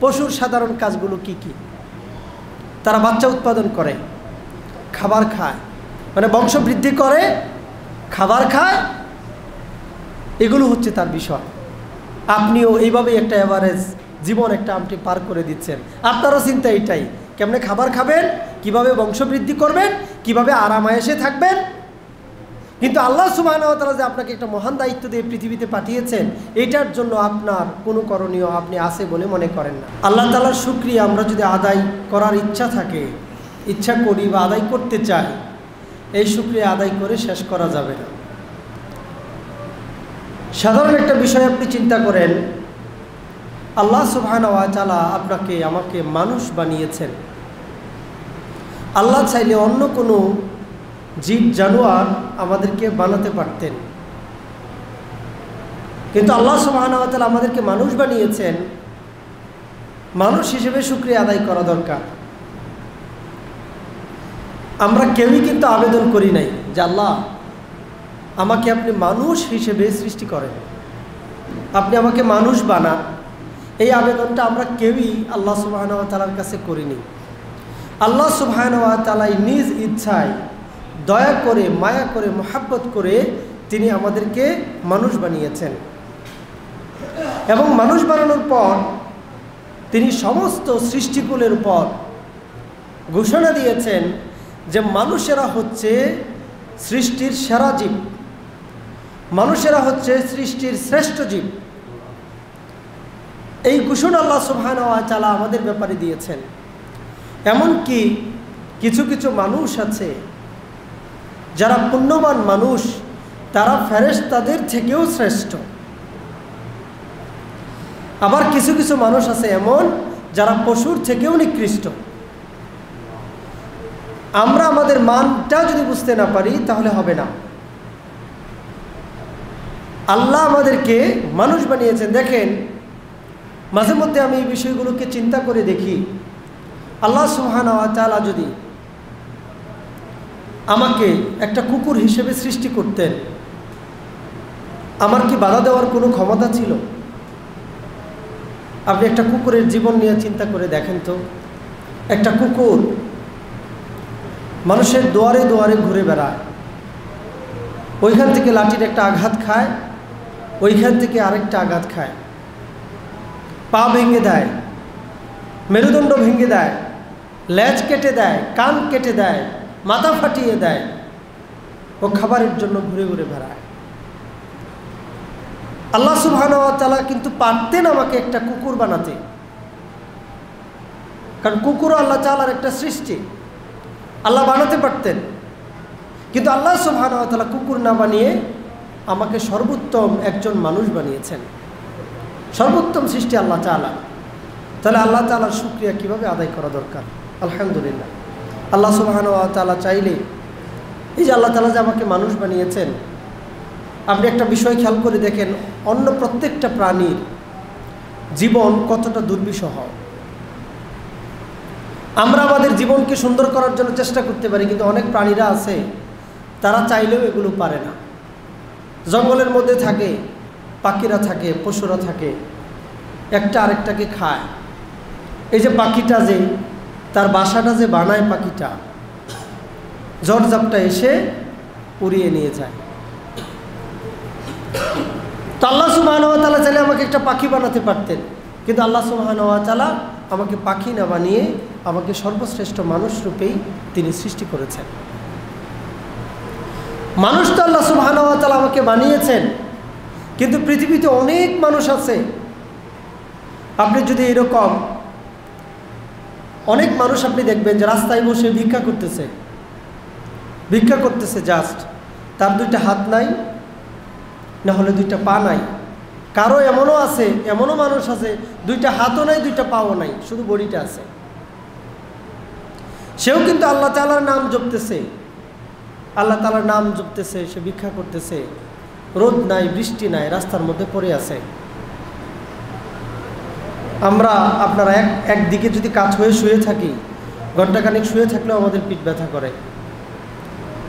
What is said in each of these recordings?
পশুর সাধারণ কাজগুলো কি কি? তারা বাচ্চা উৎপাদন করে, খাবার খায়, মানে বংশ বৃদ্ধি করে, খাবার খায়, এগুলো হচ্ছে তার বিষয়। আপনিও এইভাবেই একটা এভারেজ জীবন একটা আপনি পার করে দিচ্ছেন। আপনারও চিন্তা এটাই, কেমনে খাবার খাবেন, কিভাবে বংশ বৃদ্ধি করবেন, কিভাবে আরামায়েশে থাকবেন। কিন্তু আল্লাহ সুবহানাহু ওয়া তাআলা যে আপনাকে একটা মহান দায়িত্ব দিয়ে পৃথিবীতে পাঠিয়েছেন, এটার জন্য আপনার কোনো করণীয় আপনি আছে বলে মনে করেন না। আল্লাহ তাআলার শুকরিয়া আমরা যদি আদায় করার ইচ্ছা থাকে, ইচ্ছা করি বা আদায় করতে চাই, এই শুকরিয়া আদায় করে শেষ করা যাবে না। সাধারণ একটা বিষয় আপনি চিন্তা করেন, আল্লাহ সুবহানাহু ওয়া তাআলা আপনাকে আমাকে মানুষ বানিয়েছেন। আল্লাহ চাইলে অন্য কোনো জীব জানোয়ার আমাদেরকে বানাতে পারতেন, কিন্তু আল্লাহ সুবহানাহু ওয়া তাআলা আমাদেরকে মানুষ বানিয়েছেন। মানুষ হিসেবে শুকরিয়া আদায় করা দরকার। আমরা কেউই কিন্তু আবেদন করি নাই যে আল্লাহ আমাকে আপনি মানুষ হিসেবে সৃষ্টি করেন, আপনি আমাকে মানুষ বানান। এই আবেদনটা আমরা কেউই আল্লাহ সুবহানাহু ওয়া তাআলার কাছে করিনি। আল্লাহ সুবহানাহু ওয়া তাআলা নিজ ইচ্ছায় দয়া করে, মায়া করে, মহব্বত করে তিনি আমাদেরকে মানুষ বানিয়েছেন। এবং মানুষ বানানোর পর তিনি সমস্ত সৃষ্টিকুলের উপর ঘোষণা দিয়েছেন যে মানুষেরা হচ্ছে সৃষ্টির সেরা জীব, মানুষেরা হচ্ছে সৃষ্টির শ্রেষ্ঠ জীব। এই ঘোষণা আল্লাহ সুবহানাহু ওয়া তাআলা আমাদের ব্যাপারে দিয়েছেন। এমনকি কিছু কিছু মানুষ আছে যারা পুণ্যবান মানুষ, তারা ফেরেশতাদের থেকেও শ্রেষ্ঠ। আবার কিছু কিছু মানুষ আছে এমন যারা পশুর থেকেও নিকৃষ্ট। আমরা আমাদের মানটা যদি বুঝতে না পারি তাহলে হবে না। আল্লাহ আমাদেরকে মানুষ বানিয়েছেন। দেখেন, মাঝে মধ্যে আমি এই বিষয়গুলোকে চিন্তা করে দেখি, আল্লাহ সুবহানাহু ওয়া তাআলা যদি আমাকে একটা কুকুর হিসেবে সৃষ্টি করতেন, আমার কি বাধা দেওয়ার কোনো ক্ষমতা ছিল? আপনি একটা কুকুরের জীবন নিয়ে চিন্তা করে দেখেন তো। একটা কুকুর মানুষের দুয়ারে দুয়ারে ঘুরে বেড়ায়, ওইখান থেকে লাঠির একটা আঘাত খায়, ওইখান থেকে আরেকটা আঘাত খায়, পা ভেঙে দেয়, মেরুদণ্ড ভেঙে দেয়, লেজ কেটে দেয়, কান কেটে দেয়, মাথা ফাটিয়ে দেয়। ও খাবারের জন্য ঘুরে ঘুরে বেড়ায়। আল্লাহ সুবহানাহু ওয়া তাআলা কিন্তু পারতেন আমাকে একটা কুকুর বানাতে, কারণ কুকুরও আল্লাহ তাআলার একটা সৃষ্টি, আল্লাহ বানাতে পারতেন। কিন্তু আল্লাহ সুবহানাহু ওয়া তাআলা কুকুর না বানিয়ে আমাকে সর্বোত্তম একজন মানুষ বানিয়েছেন, সর্বোত্তম সৃষ্টি আল্লাহ তাআলা। তাহলে আল্লাহ তাআলার শুকরিয়া কিভাবে আদায় করা দরকার? আলহামদুলিল্লাহ, আল্লাহ সুবহানাহু ওয়া তাআলা চাইলে, এই যে আল্লাহ তাআলা যে আমাকে মানুষ বানিয়েছেন, আপনি একটা বিষয় খেয়াল করে দেখেন, অন্য প্রত্যেকটা প্রাণীর জীবন কতটা দুর্বিষহ। আমরা আমাদের জীবনকে সুন্দর করার জন্য চেষ্টা করতে পারি, কিন্তু অনেক প্রাণীরা আছে তারা চাইলেও এগুলো পারে না। জঙ্গলের মধ্যে থাকে, পাখিরা থাকে, পশুরা থাকে, একটা আরেকটাকে খায়। এই যে পাখিটা যে তার বাসাটা যে বানায়, পাখিটা ঝড়ঝাপটা এসে উড়িয়ে নিয়ে যায়। তো আল্লাহ সুবহানাহু ওয়া তাআলা চাইলে আমাকে একটা পাখি বানাতে পারতেন, কিন্তু আল্লাহ সুবহানাহু ওয়া তাআলা আমাকে পাখি না বানিয়ে আমাকে সর্বশ্রেষ্ঠ মানুষ রূপেই তিনি সৃষ্টি করেছেন। মানুষ তো আল্লাহ সুবহানাহু ওয়া তাআলা আমাকে বানিয়েছেন, কিন্তু পৃথিবীতে অনেক মানুষ আছে। আপনি যদি এরকম অনেক মানুষ আপনি দেখবেন যে রাস্তায় বসে ভিক্ষা করতেছে, জাস্ট তার দুইটা হাত নাই, না হলে দুইটা পা নাই। কারো এমনও আছে, এমনও মানুষ আছে দুইটা হাতও নাই, দুইটা পাও নাই, শুধু বডিটা আছে। সেও কিন্তু আল্লাহ তাআলার নাম জপতেছে, আল্লাহ তাআলার নাম জপতেছে, সে ভিক্ষা করতেছে, রোদ নাই, বৃষ্টি নাই, রাস্তার মধ্যে পড়ে আছে। আমরা আপনারা একদিকে যদি কাজ হয়ে শুয়ে থাকি, ঘন্টাখানেক শুয়ে থাকলেও আমাদের পিঠ ব্যথা করে।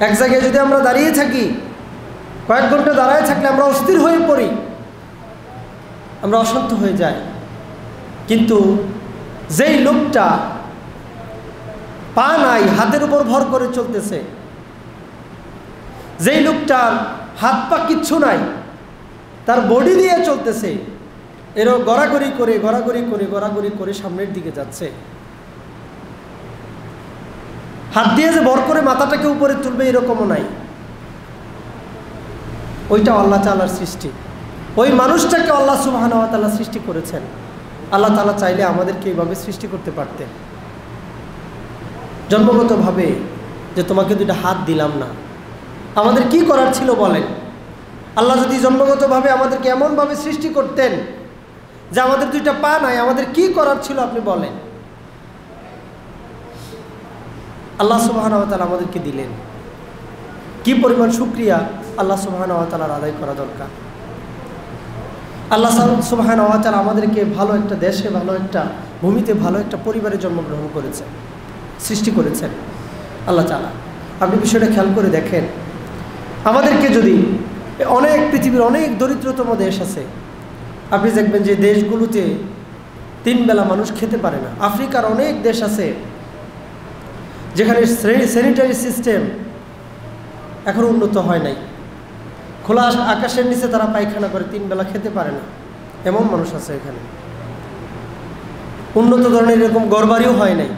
এক জায়গায় যদি আমরা দাঁড়িয়ে থাকি, কয়েক ঘন্টা দাঁড়ায় থাকলে আমরা অস্থির হয়ে পড়ি, আমরা অশান্ত হয়ে যাই। কিন্তু যেই লোকটা পা নাই, হাতের উপর ভর করে চলতেছে, যেই লোকটার হাত পা কিচ্ছু নাই, তার বডি দিয়ে চলতেছে, এরও গড়াগড়ি করে সামনের দিকে যাচ্ছে। হাত দিয়ে যে ভর করে মাথাটাকে উপরে তুলবে এরকমও নাই। ওইটা আল্লাহ তাআলার সৃষ্টি। ওই মানুষটাকে আল্লাহ সুবহানাহু ওয়া তাআলা সৃষ্টি করেছেন। আল্লাহ তাআলা চাইলে আমাদেরকে এইভাবে সৃষ্টি করতে পারতেন, জন্মগতভাবে, যে তোমাকে দুইটা হাত দিলাম না। আমাদের কি করার ছিল বলেন? আল্লাহ যদি জন্মগতভাবে আমাদেরকে এমনভাবে সৃষ্টি করতেন যে আমাদের দুইটা পা নাই, আমাদের কি করার ছিল আপনি বলেন? আল্লাহ সুবহানাহু ওয়া তাআলা আমাদেরকে দিলেন। কি পরিমাণ শুকরিয়া আল্লাহ সুবহানাহু ওয়া তাআলার আদায় করা দরকার। আল্লাহ সুবহানাহু ওয়া তাআলা আমাদেরকে ভালো একটা দেশে, ভালো একটা ভূমিতে, ভালো একটা পরিবারে জন্মগ্রহণ করেছেন, সৃষ্টি করেছেন আল্লাহ তাআলা। আপনি বিষয়টা খেয়াল করে দেখেন, আমাদেরকে যদি অনেক, পৃথিবীর অনেক দরিদ্রতম দেশ আছে, আপনি দেখবেন যে দেশগুলোতে 3 বেলা মানুষ খেতে পারে না। আফ্রিকার অনেক দেশ আছে যেখানে স্যানিটারি সিস্টেম এখন উন্নত হয় নাই। খোলা আকাশের নিচে তারা পায়খানা করে, 3 বেলা খেতে পারে না, এমন মানুষ আছে এখানে। উন্নত ধরনের এরকম ঘরবাড়িও হয় নাই।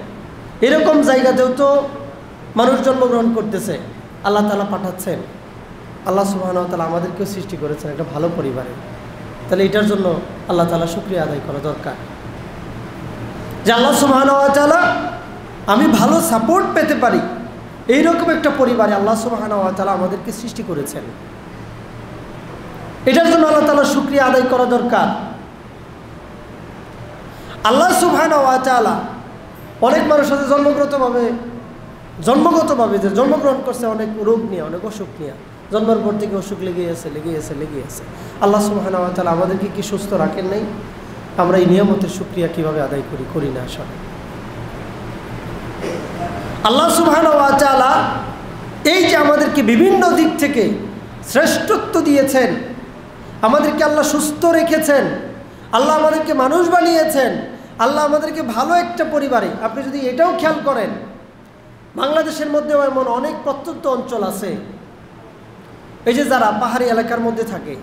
এরকম জায়গাতেও তো মানুষ জন্মগ্রহণ করতেছে, আল্লাহ তাআলা পাঠাচ্ছেন। আল্লাহ সুবহানাহু ওয়া তাআলা আমাদেরকেও সৃষ্টি করেছেন একটা ভালো পরিবারে। তাহলে এটার জন্য আল্লাহ তাআলা শুকরিয়া আদায় করা দরকার, যে আল্লাহ সুবহানাহু ওয়া তাআলা আমি ভালো সাপোর্ট পেতে পারি এইরকম একটা পরিবারে আল্লাহ সুবহানাহু ওয়া তাআলা আমাদেরকে সৃষ্টি করেছেন। এটার জন্য আল্লাহ তাআলা শুকরিয়া আদায় করা দরকার। আল্লাহ সুবহানাহু ওয়া তাআলা অনেক মানুষ আছে জন্মগতভাবে যে জন্মগ্রহণ করছে অনেক রোগ নিয়ে, অনেক অসুখ নিয়ে, জন্মের পর থেকে অসুখ লেগে আছে। আল্লাহ সুবহানাহু ওয়া তাআলা আমাদেরকে কি সুস্থ রাখেন নাই? আমরা এই নিয়ামতের শুকরিয়া কিভাবে আদায় করি না আসলে। আল্লাহ সুবহানাহু ওয়া তাআলা এই যে আমাদেরকে বিভিন্ন দিক থেকে শ্রেষ্ঠত্ব দিয়েছেন, আমাদেরকে আল্লাহ সুস্থ রেখেছেন, আল্লাহ আমাদেরকে মানুষ বানিয়েছেন, আল্লাহ আমাদেরকে ভালো একটা পরিবারে। আপনি যদি এটাও খেয়াল করেন, বাংলাদেশের মধ্যেও এমন অনেক প্রত্যন্ত অঞ্চল আছে, এই যে যারা পাহাড়ি এলাকার মধ্যে থাকে,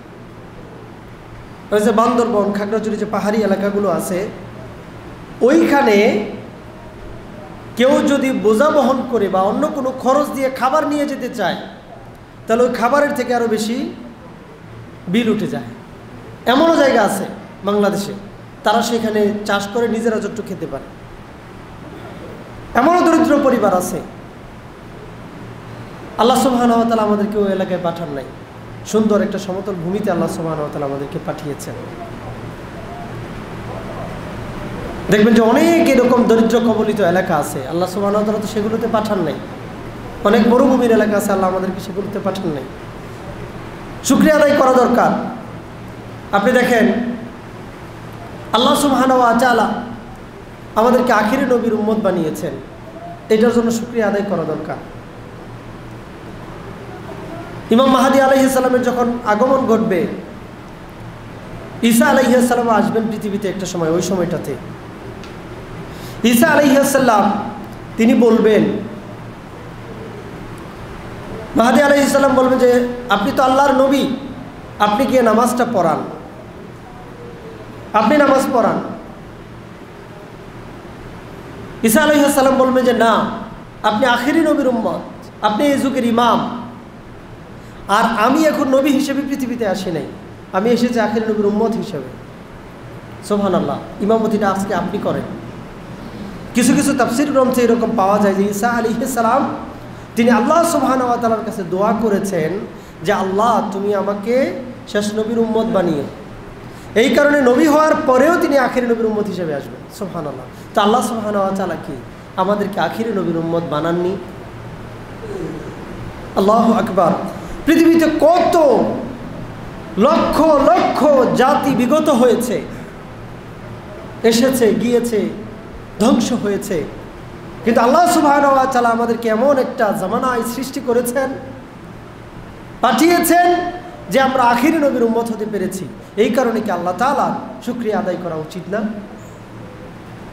ওই যে বান্দরবন, খাগড়াছড়ি যে পাহাড়ি এলাকাগুলো আছে, ওইখানে কেউ যদি বোঝা বহন করে বা অন্য কোনো খরচ দিয়ে খাবার নিয়ে যেতে চায়, তাহলে ওই খাবারের থেকে আরও বেশি বিল উঠে যায়। এমনও জায়গা আছে বাংলাদেশে, তারা সেখানে চাষ করে নিজেরা যতটুকু খেতে পারে। এমনও দরিদ্র পরিবার আছে। আল্লাহ সুবহানাহু ওয়া তাআলা আমাদেরকে ওই এলাকায় পাঠান নাই, সুন্দর একটা সমতল ভূমিতে আল্লাহ সুবহানাহু ওয়া তাআলা আমাদেরকে পাঠিয়েছেন। দেখবেন যে অনেক এরকম দরিদ্র কবলিত এলাকা আছে, আল্লাহ সুবহানাহু ওয়া তাআলা তো সেগুলোতে পাঠান নাই। অনেক মরুভূমির এলাকা আছে, আল্লাহ আমাদেরকে সেগুলোতে পাঠান নাই। শুকরিয়া আদায় করা দরকার। আপনি দেখেন আল্লাহ সুবহানাহু ওয়া তাআলা আমাদেরকে আখিরি নবীর উম্মত বানিয়েছেন, এটার জন্য শুকরিয়া আদায় করা দরকার। ইমাম মাহদী আলাইহিস সালামের যখন আগমন ঘটবে, ঈসা আলাইহিস সালাম আসবেন পৃথিবীতে একটা সময়, ওই সময়টাতে ঈসা আলাইহিস সালাম তিনি বলবেন, মাহদী আলাইহিস সালাম বলবেন যে আপনি তো আল্লাহর নবী, আপনি গিয়ে নামাজটা পড়ান, আপনি নামাজ পড়ান। ঈসা আলাইহিস সালাম বলবেন যে না, আপনি আখিরি নবীর উম্মত, আপনি এই যুগের ইমাম, আর আমি এখন নবী হিসেবে পৃথিবীতে আসি নাই, আমি এসেছি আখিরি নবীর উম্মত হিসেবে। সুবহানাল্লাহ, ইমামতিটা আজকে আপনি করেন। কিছু কিছু তাফসীর গ্রন্থে এরকম পাওয়া যায় যে ঈসা আলাইহিস সালাম তিনি আল্লাহ সুবহানাহু ওয়া তাআলার কাছে দোয়া করেছেন যে আল্লাহ তুমি আমাকে শেষ নবীর উম্মত বানিয়ে, এই কারণে নবী হওয়ার পরেও তিনি আখিরি নবীর উম্মত হিসেবে আসবেন। সুবহানাল্লাহ। তো আল্লাহ সুবহানাহু ওয়া তাআলা কি আমাদেরকে আখিরি নবীর উম্মত বানাননি? আল্লাহু আকবার। পৃথিবীতে কত লক্ষ লক্ষ জাতি বিগত হয়েছে, এসেছে গিয়েছে, ধ্বংস হয়েছে, কিন্তু আল্লাহ সুবহানাহু ওয়া তাআলা আমাদেরকে এমন একটা জামানায় সৃষ্টি করেছেন, পাঠিয়েছেন যে আমরা আখিরি নবীর উম্মত হতে পেরেছি। এই কারণে কি আল্লাহ তাআলা শুকরিয়া আদায় করা উচিত না?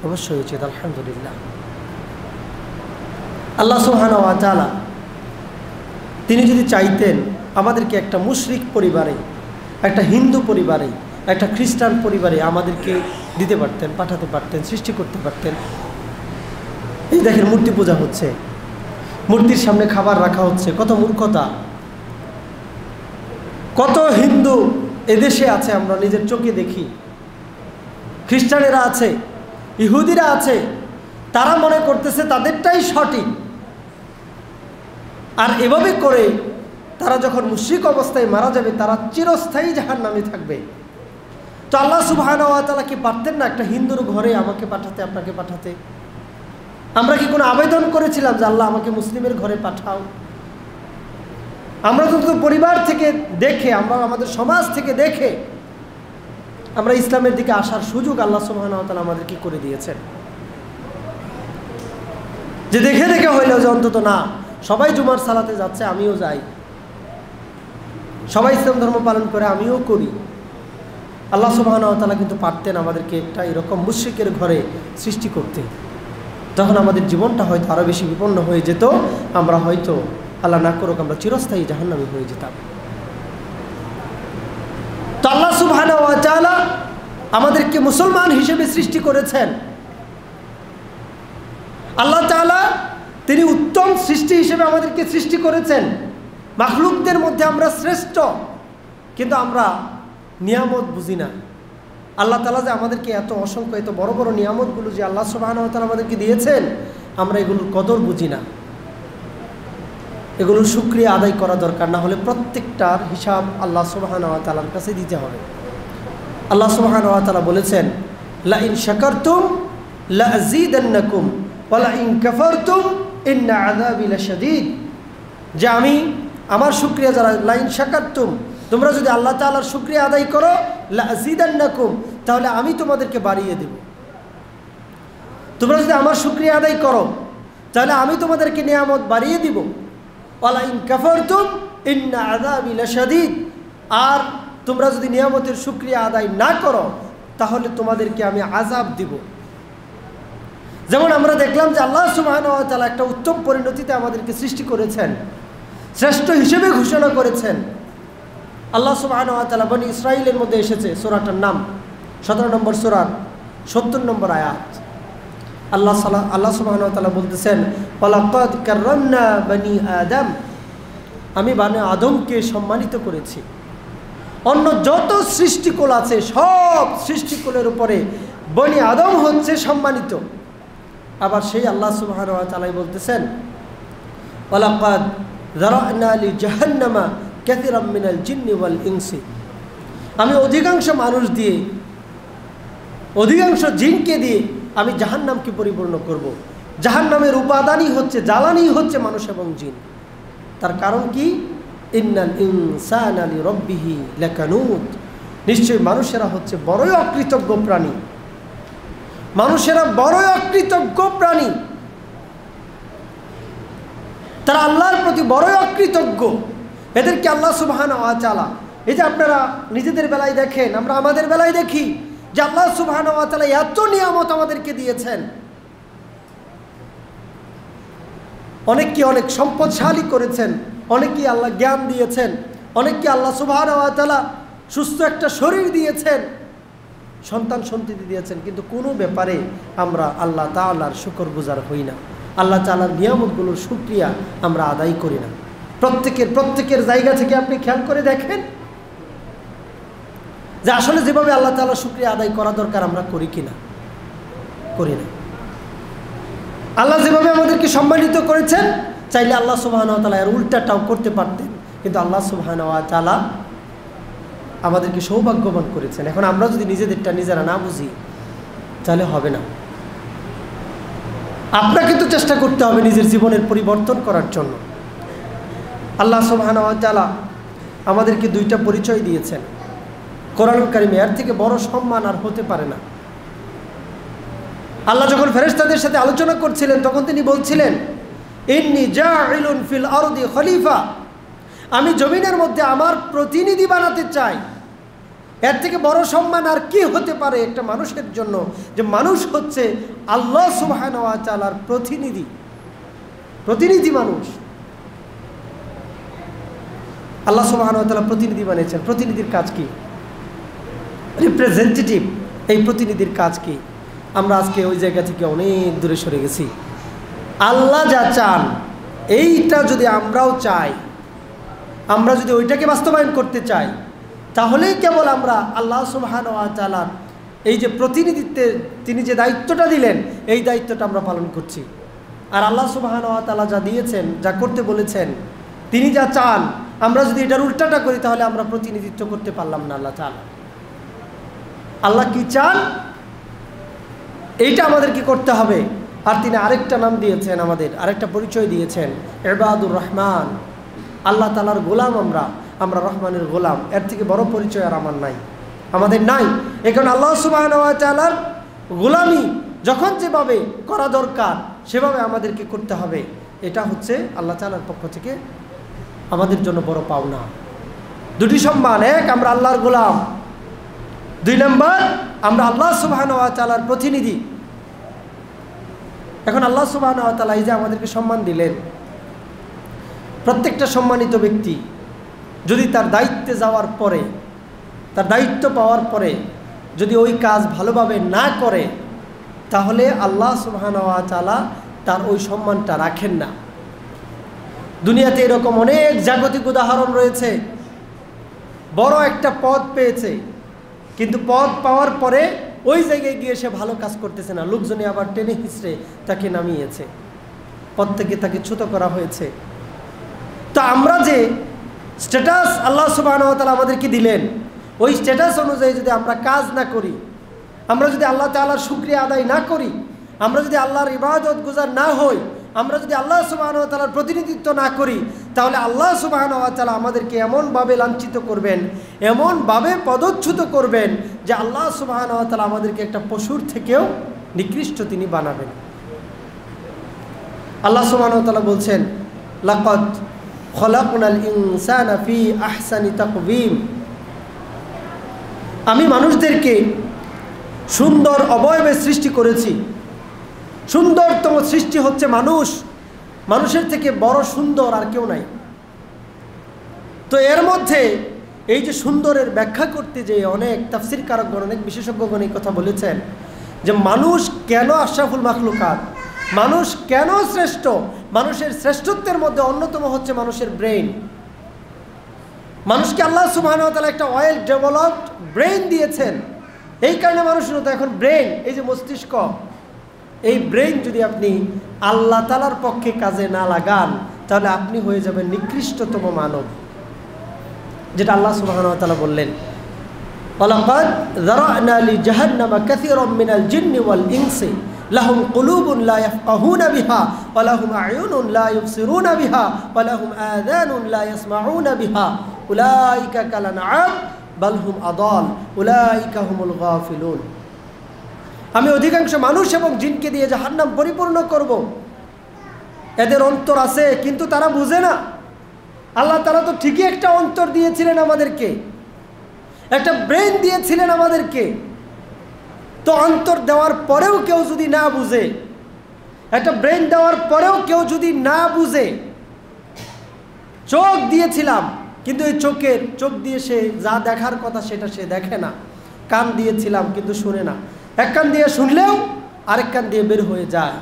অবশ্যই উচিত। আলহামদুলিল্লাহ, আল্লাহ সুবহানাহু ওয়া তাআলা তিনি যদি চাইতেন আমাদেরকে একটা মুশরিক পরিবারে, একটা হিন্দু পরিবারে, একটা খ্রিস্টান পরিবারে আমাদেরকে দিতে পারতেন, পাঠাতে পারতেন, সৃষ্টি করতে পারতেন। এই দেখেন মূর্তি পূজা হচ্ছে, মূর্তির সামনে খাবার রাখা হচ্ছে, কত মূর্খতা। কত হিন্দু এদেশে আছে, আমরা নিজের চোখে দেখি। খ্রিস্টানেরা আছে, ইহুদিরা আছে, তারা মনে করতেছে তাদেরটাই সঠিক, আর এভাবে করে তারা যখন মুশরিক অবস্থায় মারা যাবে তারা চিরস্থায়ী জাহান্নামে থাকবে। তো আল্লাহ সুবহানাহু ওয়া তাআলা কি পারতেন না একটা হিন্দুর ঘরে আমাকে পাঠাতে, আপনাকে পাঠাতে? আমরা কি কোনো আবেদন করেছিলাম যে আল্লাহ আমাকে মুসলিমের ঘরে পাঠাও? আমরা তো পরিবার থেকে দেখে, আমরা আমাদের সমাজ থেকে দেখে আমরা ইসলামের দিকে আসার সুযোগ আল্লাহ সুবহানাহু ওয়া তাআলা আমাদেরকে করে দিয়েছেন। যে দেখে দেখে হইলেও যে অন্তত না, সবাই জুমার সালাতে যাচ্ছে আমিও যাই, সবাই ইসলাম ধর্ম পালন করে আমিও করি। আল্লাহ সুবহানাহু ওয়া তাআলা কিন্তু পারতেন আমাদেরকে একটা এরকম মুশরিকের ঘরে সৃষ্টি করতে, তখন আমাদের জীবনটা হয়তো আরও বেশি বিপন্ন হয়ে যেত, আমরা হয়তো আল্লাহ না করুক আমরা চিরস্থায়ী জাহান্নামী হয়ে যেতাম। তো আল্লাহ সুবহানাহু ওয়া তাআলা আমাদেরকে মুসলমান হিসেবে সৃষ্টি করেছেন। আল্লাহ তাআলা তিনি উত্তম সৃষ্টি হিসেবে আমাদেরকে সৃষ্টি করেছেন। মাখলুকদের মধ্যে আমরা শ্রেষ্ঠ, কিন্তু আমরা নিয়ামত বুঝি না। আল্লাহ তাআলা যে আমাদেরকে এত অসংখ্য, এত বড় বড় নিয়ামতগুলো যে আল্লাহ সুবহানাহু ওয়া তাআলা আমাদেরকে দিয়েছেন, আমরা এগুলোর কদর বুঝি না। এগুলোর শুকরিয়া আদায় করা দরকার, না হলে প্রত্যেকটার হিসাব আল্লাহ সুবহানাহু ওয়া তাআলার কাছে দিতে হবে। আল্লাহ সুবহানাহু ওয়া তাআলা বলেছেন, লা ইন শাকারতুম লা আযীদান্নাকুম ওয়া লা ইন কাফারতুম ইন্না আযাবি লাশাদীদ। যে আমি আমার শুকরিয়া যারা, লা ইন শাকারতুম, তোমরা যদি আল্লাহ তাআলার শুকরিয়া আদায় করো, লা আযীদান্নাকুম, তাহলে আমি তোমাদেরকে বাড়িয়ে দেব। তোমরা যদি আমার শুকরিয়া আদায় করো তাহলে আমি তোমাদেরকে নিয়ামত বাড়িয়ে দিব। ওয়া লা ইন কাফারতুম ইন্না আযাবি লাশাদীদ, আর তোমরা যদি নিয়ামতের শুকরিয়া আদায় না করো তাহলে তোমাদেরকে আমি আযাব দিব। যেমন আমরা দেখলাম যে আল্লাহ সুবহানাহু ওয়া তাআলা একটা উত্তম পরিণতিতে আমাদেরকে সৃষ্টি করেছেন, শ্রেষ্ঠ হিসেবে ঘোষণা করেছেন। আল্লাহ সুবহানাহু ওয়া তাআলা বনি ইসরাঈলের মধ্যে এসেছে, সূরাটার নাম 17 নম্বর সূরার 70 নম্বর আয়াত। আল্লাহ সুবহানাহু ওয়া তাআলা বলতেছেন, ওয়ালাকাদ কাররামনা বনি আদম, আমি বনি আদমকে সম্মানিত করেছি। অন্য যত সৃষ্টিকুল আছে সব সৃষ্টিকুলের উপরে বনি আদম হচ্ছে সম্মানিত। আবার সেই আল্লাহ সুবহানাহু ওয়া তাআলা বলতেছেন, ওয়ালাকাদ যারা'না লিজাহান্নামা কাসীরাম মিনাল জিন্নি ওয়াল ইনসি, আমি অধিকাংশ মানুষ দিয়ে, অধিকাংশ জিনকে দিয়ে আমি জাহান্নামকে পরিপূর্ণ করব। জাহান্নামের উপাদানই হচ্ছে, জ্বালানি হচ্ছে মানুষ এবং জিন। তার কারণ কি? ইন্নাল ইনসানা লিরাব্বিহি লাকানুত, নিশ্চয়ই মানুষেরা হচ্ছে বড়ই অকৃতজ্ঞ প্রাণী। মানুষেরা বড়ই অকৃতজ্ঞ প্রাণী, তারা আল্লাহর প্রতি বড়ই অকৃতজ্ঞ। এদেরকে আল্লাহ সুবহানাহু ওয়া তাআলা, এই যে আপনারা নিজেদের বেলায় দেখেন, আমরা আমাদের বেলায় দেখি যে আল্লাহ সুবহানাহু ওয়া তাআলা এত নিয়ামত আমাদেরকে দিয়েছেন। অনেককে অনেক সম্পদশালী করেছেন, অনেককে আল্লাহ জ্ঞান দিয়েছেন, অনেককে আল্লাহ সুবহানাহু ওয়া তাআলা সুস্থ একটা শরীর দিয়েছেন, সন্তান সন্ততি দিয়েছেন, কিন্তু কোনো ব্যাপারে আমরা আল্লাহ তাআলার শুকরগুজার হই না। আল্লাহ তাআলার নিয়ামতগুলোর শুকরিয়া আমরা আদায় করি না। প্রত্যেকের জায়গা থেকে আপনি খেয়াল করে দেখেন যে আসলে যেভাবে আল্লাহ তাআলার শুকরিয়া আদায় করা দরকার আমরা করি কিনা, করি না। আল্লাহ যেভাবে আমাদেরকে সম্মানিত করেছেন, চাইলে আল্লাহ সুবহানাহু ওয়া তাআলা এর উল্টাটাও করতে পারতেন, কিন্তু আল্লাহ সুবহানাহু ওয়া তাআলা আমাদেরকে সৌভাগ্যবান করেছেন। এখন আমরা যদি নিজেদেরটা নিজেরা না বুঝি তাহলে হবে না। আপনাকে তো চেষ্টা করতে হবে নিজের জীবনের পরিবর্তন করার জন্য। আল্লাহ সুবহানাহু ওয়া তাআলা আমাদেরকে দুইটা পরিচয় দিয়েছেন কোরআনুল কারীমে, এর থেকে বড় সম্মান আর হতে পারে না। আল্লাহ যখন ফেরেশতাদের সাথে আলোচনা করছিলেন তখন তিনি বলছিলেন, ইন্নী জাইলুন ফিল আরদি খলিফা, আমি জমিনের মধ্যে আমার প্রতিনিধি বানাতে চাই। এর থেকে বড় সম্মান আর কি হতে পারে একটা মানুষের জন্য, যে মানুষ হচ্ছে আল্লাহ সুবহানাহু ওয়া তাআলার প্রতিনিধি মানুষ। আল্লাহ সুবহানাহু ওয়া তাআলা প্রতিনিধি বানিয়েছেন। প্রতিনিধির কাজ কি? রিপ্রেজেন্টেটিভ। এই প্রতিনিধির কাজ কি? আমরা আজকে ওই জায়গা থেকে অনেক দূরে সরে গেছি। আল্লাহ যা চান এইটা যদি আমরাও চাই, আমরা যদি ওইটাকে বাস্তবায়ন করতে চাই, তাহলেই কেবল আমরা আল্লাহ সুবহানাহু ওয়া তাআলার এই যে প্রতিনিধিত্বে তিনি যে দায়িত্বটা দিলেন, এই দায়িত্বটা আমরা পালন করছি। আর আল্লাহ সুবহানাহু ওয়া তাআলা যা দিয়েছেন, যা করতে বলেছেন, তিনি যা চান, আমরা যদি এটার উল্টাটা করি তাহলে আমরা প্রতিনিধিত্ব করতে পারলাম না আল্লাহ তাআলা। আল্লাহ কি চান এইটা আমাদের কি করতে হবে। আর তিনি আরেকটা নাম দিয়েছেন, আমাদের আরেকটা পরিচয় দিয়েছেন, ইবাদুর রহমান। আল্লাহ তাআলার গোলাম আমরা রহমানের গোলাম। এর থেকে বড় পরিচয় আর আমাদের নাই। এখন আল্লাহ সুবহানাহু ওয়া তাআলার গোলামি যখন যেভাবে করা দরকার সেভাবে আমাদেরকে করতে হবে। এটা হচ্ছে আল্লাহ তাআলার পক্ষ থেকে আমাদের জন্য বড় পাওনা। দুটি সম্মান, এক আমরা আল্লাহর গোলাম, দুই নম্বর আমরা আল্লাহ সুবহানাহু ওয়া তাআলার প্রতিনিধি। এখন আল্লাহ সুবহানাহু ওয়া তাআলা এই যে আমাদেরকে সম্মান দিলেন, প্রত্যেকটা সম্মানিত ব্যক্তি যদি তার দায়িত্বে যাওয়ার পরে, তার দায়িত্ব পাওয়ার পরে যদি ওই কাজ ভালোভাবে না করে, তাহলে আল্লাহ সুবহানাহু ওয়া তাআলা তার ওই সম্মানটা রাখেন না। দুনিয়াতে এরকম অনেক জাগতিক উদাহরণ রয়েছে। বড় একটা পদ পেয়েছে, কিন্তু পদ পাওয়ার পরে ওই জায়গায় গিয়ে সে ভালো কাজ করতেছে না, লোকজনে আবার টেনে হিঁচড়ে তাকে নামিয়েছে, পদ থেকে তাকে চ্যুত করা হয়েছে। তো আমরা যে স্ট্যাটাস আল্লাহ সুবহানাহু ওয়া তাআলা আমাদেরকে দিলেন, ওই স্ট্যাটাস অনুযায়ী যদি আমরা কাজ না করি, আমরা যদি আল্লাহ তাআলার শুকরিয়া আদায় না করি, আমরা যদি আল্লাহর ইবাদত গুজার না হই, আমরা যদি আল্লাহ সুবহানাহু ওয়া তাআলার প্রতিনিধিত্ব না করি, তাহলে আল্লাহ সুবহানাহু ওয়া তাআলা আমাদেরকে এমনভাবে লাঞ্ছিত করবেন, এমনভাবে পদচ্যুত করবেন যে আল্লাহ সুবহানাহু ওয়া তাআলা আমাদেরকে একটা পশুর থেকেও নিকৃষ্ট তিনি বানাবেন। আল্লাহ সুবহানাহু ওয়া তাআলা বলছেন, লাকাদ খলাকনাল ইনসানা ফি আহসানি তাকওয়িম। আমি মানুষদেরকে সুন্দর অবয়বে সৃষ্টি করেছি। সুন্দরতম সৃষ্টি হচ্ছে মানুষ। মানুষের থেকে বড় সুন্দর আর কেউ নাই। তো এর মধ্যে এই যে সুন্দরের ব্যাখ্যা করতে যে অনেক তাফসীরকারকগণ, অনেক বিশেষজ্ঞগণ এই কথা বলেছেন যে মানুষ কেন আশরাফুল মাখলুকাত, মানুষ কেন শ্রেষ্ঠ। মানুষের শ্রেষ্ঠত্বের মধ্যে অন্যতম হচ্ছে মানুষের ব্রেইন। মানুষকে আল্লাহ সুবহানাহু ওয়া তাআলা একটা ওয়েল ডেভেলপড ব্রেইন দিয়েছেন। এই কারণে মানুষের তো এখন ব্রেইন, এই যে মস্তিষ্ক, এই ব্রেইন যদি আপনি আল্লাহ তাআলার পক্ষে কাজে না লাগান, তাহলে আপনি হয়ে যাবেন নিকৃষ্টতম মানব, যেটা আল্লাহ সুবহানাহু ওয়া তাআলা বললেন, ওয়ালাকাদ যারা'না লিজাহান্নামা কাসীরাম মিনাল জিন্নি ওয়াল ইনসি লাহুম কুলুবুন লা ইয়াফকাহুনা বিহা ওয়া লাহুম আ'য়ুনুন লা ইবসিরুনা বিহা ওয়া লাহুম আযানুন লা ইয়াসমাউনা বিহা উলাইকা কালানআম বাল হুম আদাল উলাইকা হুমুল গাফিলুন। আমি অধিকাংশ মানুষ এবং জিনকে দিয়ে জাহান্নাম পরিপূর্ণ করব। এদের অন্তর আছে কিন্তু তারা বুঝে না। আল্লাহ তাআলা তো ঠিকই একটা অন্তর দিয়েছিলেন আমাদেরকে, একটা ব্রেন দিয়েছিলেন আমাদেরকে। তো অন্তর দেওয়ার পরেও কেউ যদি না বুঝে, একটা ব্রেন দেওয়ার পরেও কেউ যদি না বুঝে, চোখ দিয়েছিলাম কিন্তু এই চোখ দিয়ে সে যা দেখার কথা সেটা সে দেখে না, কান দিয়েছিলাম কিন্তু শুনে না, এক কান দিয়ে শুনলেও আরেক কান দিয়ে বের হয়ে যায়।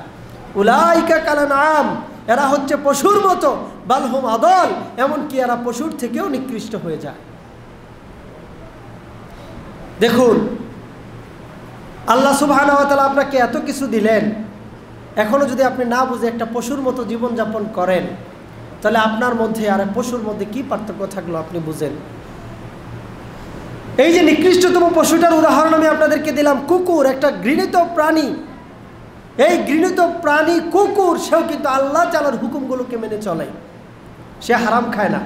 উলাইকা কালানআম, এরা হচ্ছে পশুর মতো, বাল হুম আদাল, এমনকি এরা পশুর থেকেও নিকৃষ্ট হয়ে যায়। দেখুন, আল্লাহ সুবহানাহু ওয়া তাআলা আপনাকে এত কিছু দিলেন, এখনো যদি আপনি না বুঝে একটা পশুর মতো জীবনযাপন করেন, তাহলে আপনার মধ্যে আর পশুর মধ্যে কি পার্থক্য থাকলো আপনি বুঝেন। এই যে নিকৃষ্টতম পশুটার উদাহরণ আমি আপনাদেরকে দিলাম, কুকুর, একটা ঘৃণিত প্রাণী। এই ঘৃণিত প্রাণী কুকুর, সেও কিন্তু আল্লাহ তাআলার হুকুমগুলোকে মেনে চলে, সে হারাম খায় না।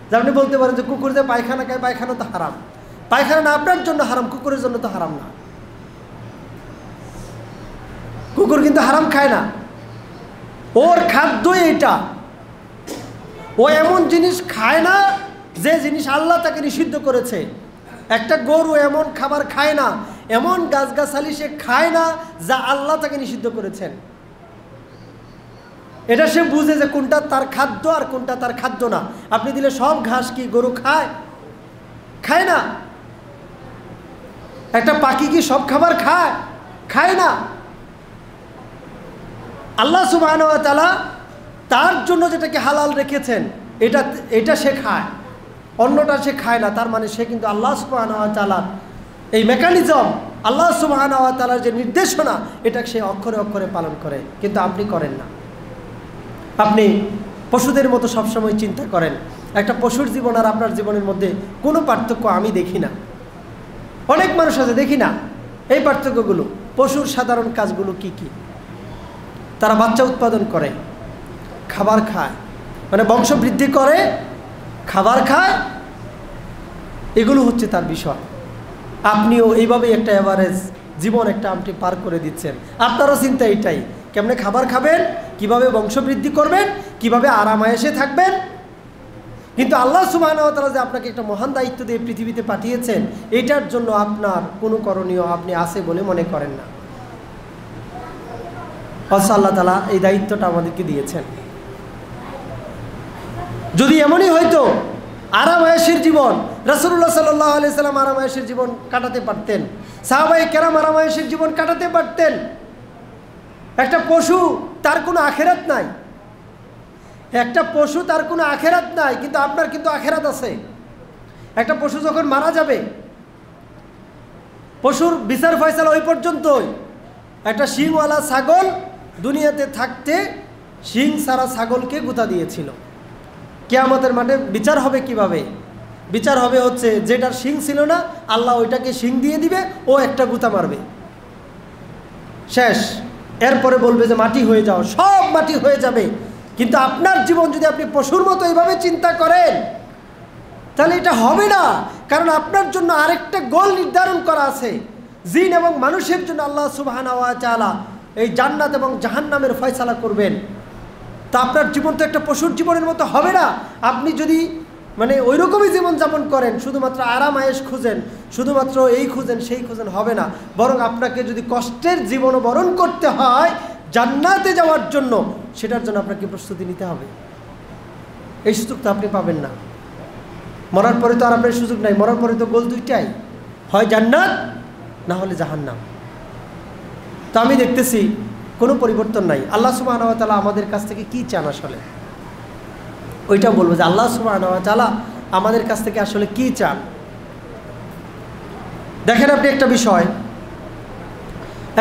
যে আপনি বলতে পারেন যে কুকুর যে পায়খানা খায়, পায়খানা তো হারাম। পায়খানা না আপনার জন্য হারাম, কুকুরের জন্য তো হারাম না। কুকুর কিন্তু হারাম খায় না, ওর খাদ্যই এটা। ও এমন জিনিস খায় না যে জিনিস আল্লাহ তাকে নিষিদ্ধ করেছে। একটা গরু এমন খাবার খায় না, এমন গাছগাছালি সে খায় না যা আল্লাহ তাকে নিষিদ্ধ করেছেন। এটা সে বুঝে যে কোনটা তার খাদ্য আর কোনটা তার খাদ্য না। আপনি দিলে সব ঘাস কি গরু খায়? খায় না। একটা পাখি কি সব খাবার খায়? খায় না। আল্লাহ সুবহানাহু ওয়া তাআলা তার জন্য যেটাকে হালাল রেখেছেন এটা সে খায়, অন্যটা সে খায় না। তার মানে সে কিন্তু আল্লাহ সুবহানাহু ওয়া তাআলার এই মেকানিজম, আল্লাহ সুবহানাহু ওয়া তাআলার যে নির্দেশনা, এটা সে অক্ষরে অক্ষরে পালন করে, কিন্তু আপনি করেন না। আপনি পশুদের মতো সবসময় চিন্তা করেন। একটা পশুর জীবন আর আপনার জীবনের মধ্যে কোনো পার্থক্য আমি দেখি না। অনেক মানুষ আছে দেখি না এই পার্থক্যগুলো। পশুর সাধারণ কাজগুলো কি কি? তারা বাচ্চা উৎপাদন করে, খাবার খায়, মানে বংশ বৃদ্ধি করে, খাবার খায়, এগুলো হচ্ছে তার বিষয়। আপনিও এইভাবেই একটা অ্যাভারেজ জীবন একটা আপনি পার করে দিচ্ছেন। আপনারও চিন্তা এইটাই, কেমনে খাবার খাবেন, কিভাবে বংশবৃদ্ধি করবেন, কিভাবে আরামায়েশে থাকবেন। কিন্তু আল্লাহ সুবহানাহু ওয়া তাআলা যে আপনাকে একটা মহান দায়িত্ব দিয়ে পৃথিবীতে পাঠিয়েছেন, এটার জন্য আপনার কোনো করণীয় আপনি আছে বলে মনে করেন না। আল্লাহ তাআলা এই দায়িত্বটা আমাদেরকে দিয়েছেন। যদি এমনই হয়তো আরামায়েশের জীবন, রাসূলুল্লাহ সাল্লাল্লাহু আলাইহি সাল্লাম আরামায়েশের জীবন কাটাতে পারতেন, সাহাবায়ে কেরাম আরামায়েশের জীবন কাটাতে পারতেন। একটা পশু তার কোনো আখেরাত নাই, একটা পশু তার কোনো আখেরাত নাই, কিন্তু আপনার কিন্তু আখেরাত আছে। একটা পশু যখন মারা যাবে, পশুর বিচার ফয়সালা ওই পর্যন্তই। একটা শিংওয়ালা ছাগল দুনিয়াতে থাকতে শিং ছাড়া ছাগলকে গুঁতা দিয়েছিল। কিয়ামতের মাঠে বিচার হবে কিভাবে? বিচার হবে হচ্ছে যেটার শিং ছিল না, আল্লাহ ওইটাকে শিং দিয়ে দিবে, ও একটা গুঁতা মারবে, শেষ। এরপরে বলবে যে মাটি হয়ে যাও, সব মাটি হয়ে যাবে। কিন্তু আপনার জীবন যদি আপনি পশুর মতো এইভাবে চিন্তা করেন, তাহলে এটা হবে না। কারণ আপনার জন্য আরেকটা গোল নির্ধারণ করা আছে। জিন এবং মানুষের জন্য আল্লাহ সুবহানাহু ওয়া তাআলা এই জান্নাত এবং জাহান্নামের ফয়সালা করবেন। তা আপনার জীবন তো একটা পশুর জীবনের মতো হবে না। আপনি যদি মানে ওই রকমই জীবনযাপন করেন, শুধুমাত্র আরামায়েশ খুঁজেন, শুধুমাত্র এই খুঁজেন সেই খুঁজেন, হবে না। বরং আপনাকে যদি কষ্টের জীবন বরণ করতে হয় জান্নাতে যাওয়ার জন্য, সেটার জন্য আপনাকে প্রস্তুতি নিতে হবে। এই সুযোগ তো আপনি পাবেন না। মরার পরে তো আর আপনার সুযোগ নাই। মরার পরে তো গোল দুইটাই, হয় জান্নাত না হলে জাহান্নাম। তো আমি দেখতেছি কোনো পরিবর্তন নাই। আল্লাহ সুবহানাহু ওয়া তাআলা আমাদের কাছ থেকে কি চান আসলে, ওইটা বলবো যে আল্লাহ সুবহানাহু ওয়া তাআলা আমাদের কাছ থেকে আসলে কি চান। দেখেন আপনি একটা বিষয়,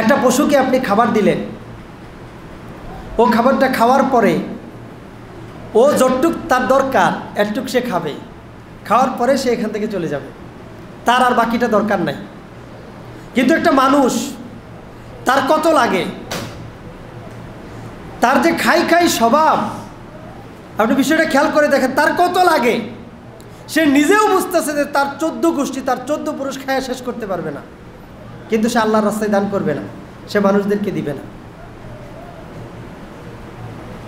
একটা পশুকে আপনি খাবার দিলেন, ও খাবারটা খাওয়ার পরে ও যতটুক তার দরকার এতটুক সে খাবে, খাওয়ার পরে সে এখান থেকে চলে যাবে, তার আর বাকিটা দরকার নাই। কিন্তু একটা মানুষ, তার কত লাগে, তার যে খাই খাই স্বভাব, আপনি বিষয়টা খেয়াল করে দেখেন, তার কত লাগে। সে নিজেও বুঝতেছে যে তার 14 গোষ্ঠী, তার 14 পুরুষ খায়া শেষ করতে পারবে না, কিন্তু সে আল্লাহর রাস্তায় দান করবে না, সে মানুষদেরকে দিবে না।